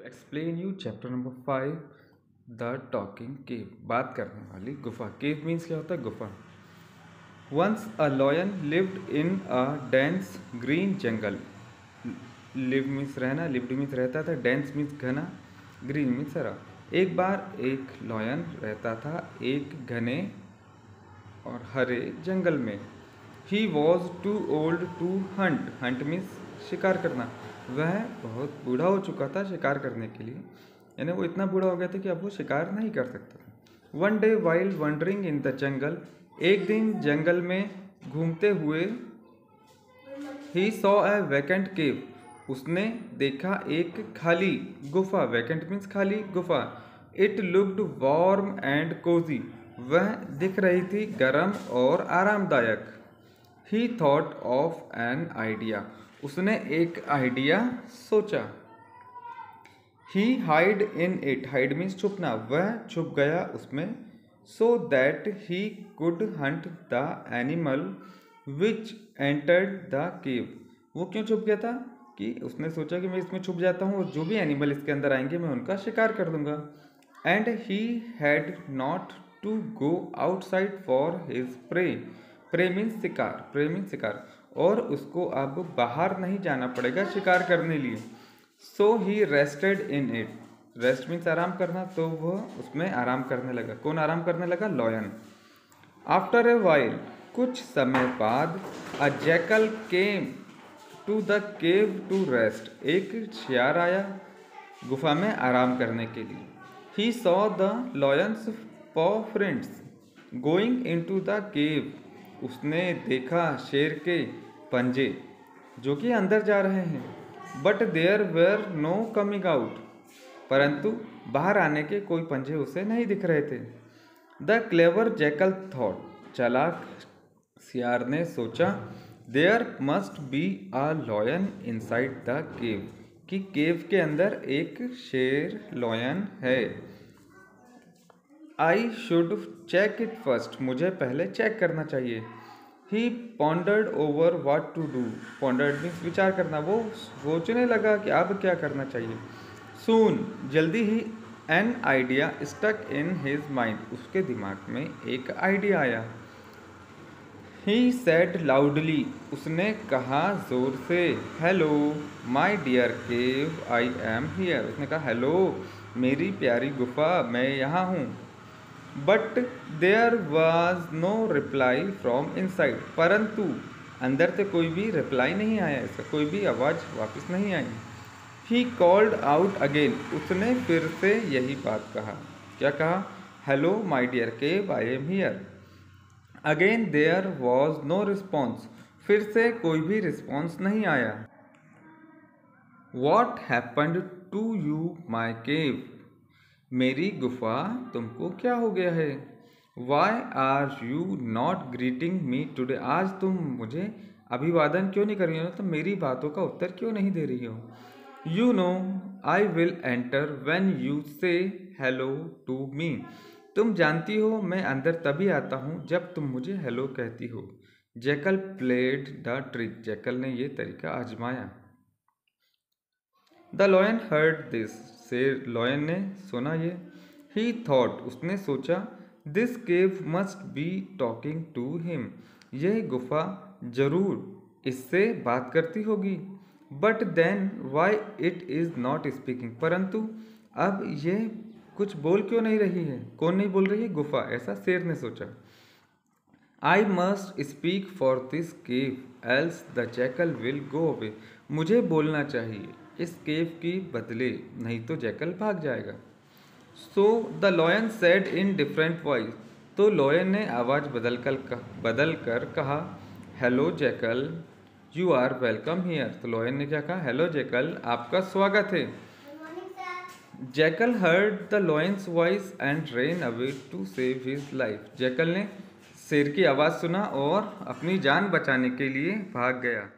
Explain you chapter number 5 the talking cave. बात करने वाली गुफा। केव मीन्स क्या होता है? गुफा। Once a lion lived in a dense green jungle. Live means रहना, लिव्ड मीन्स रहता था, डेंस मीन्स घना, ग्रीन मीन्स हरा। एक बार एक लॉयन रहता था एक घने और हरे जंगल में। He was too old to hunt. Hunt means शिकार करना। वह बहुत बूढ़ा हो चुका था शिकार करने के लिए, यानी वो इतना बूढ़ा हो गया था कि अब वो शिकार नहीं कर सकता था। One day while wondering in the jungle. एक दिन जंगल में घूमते हुए ही सॉ ए वैकेंट केव। उसने देखा एक खाली गुफा। वैकेंट मीन्स खाली गुफा। It looked warm and cosy. वह दिख रही थी गर्म और आरामदायक। He thought of an idea. उसने एक आइडिया सोचा। He hide in it. Hide means छुपना। वह छुप गया उसमें। So that he could hunt the animal which entered the cave. वो क्यों छुप गया था? कि उसने सोचा कि मैं इसमें छुप जाता हूँ और जो भी एनिमल इसके अंदर आएंगे मैं उनका शिकार कर दूंगा। And he had not to go outside for his prey. Prey means शिकार। प्रे मीन्स शिकार। और उसको अब बाहर नहीं जाना पड़ेगा शिकार करने लिए। So he rested in it. Rest means आराम करना, तो वह उसमें आराम करने लगा। कौन आराम करने लगा? लॉयन। आफ्टर ए वाइल, कुछ समय बाद, a jackal came to the cave to rest. एक शियार आया गुफा में आराम करने के लिए। He saw the lion's paw prints going into the cave. उसने देखा शेर के पंजे जो कि अंदर जा रहे हैं। But there were no coming out. परंतु बाहर आने के कोई पंजे उसे नहीं दिख रहे थे। The clever jackal thought. चालाक सियार ने सोचा, there must be a lion inside the cave. कि केव के अंदर एक शेर लॉयन है। I should check it first. मुझे पहले चेक करना चाहिए। He pondered over what to do. Pondered means विचार करना। वो सोचने लगा कि अब क्या करना चाहिए। सून, जल्दी ही, an idea stuck in his mind. उसके दिमाग में एक आइडिया आया। He said loudly. उसने कहा जोर से, hello my dear cave, I am here. उसने कहा, हेलो मेरी प्यारी गुफा, मैं यहाँ हूँ। But there was no reply from inside. परंतु अंदर से कोई भी रिप्लाई नहीं आया, इसका कोई भी आवाज़ वापस नहीं आई। He called out again. उसने फिर से यही बात कहा। क्या कहा? Hello my dear cave, I am here. Again there was no response. फिर से कोई भी रिस्पॉन्स नहीं आया। What happened to you my cave. मेरी गुफा, तुमको क्या हो गया है? Why are you not greeting me today. आज तुम मुझे अभिवादन क्यों नहीं कर रही हो? तो मेरी बातों का उत्तर क्यों नहीं दे रही हो? You know I will enter when you से हेलो टू मी। तुम जानती हो मैं अंदर तभी आता हूँ जब तुम मुझे हेलो कहती हो। Jackal played the trick. Jackal ने ये तरीका आजमाया। The lion heard this. शेर लॉयन ने सुना ये। He thought. उसने सोचा, this cave must be talking to him. यह गुफा जरूर इससे बात करती होगी। But then why it is not speaking. परंतु अब यह कुछ बोल क्यों नहीं रही है? कौन नहीं बोल रही है? गुफा। ऐसा शेर ने सोचा। I must speak for this cave else the jackal will go away. मुझे बोलना चाहिए इस केव की बदले, नहीं तो जैकल भाग जाएगा। So the lion said in different voice. तो लॉयन ने आवाज़ बदल कर कहा, hello jackal, you are welcome here. तो लॉयन ने क्या कहा? हेलो जैकल, आपका स्वागत है। Jackal heard the lion's voice and ran away to save his life. Jackal ने शेर की आवाज़ सुना और अपनी जान बचाने के लिए भाग गया।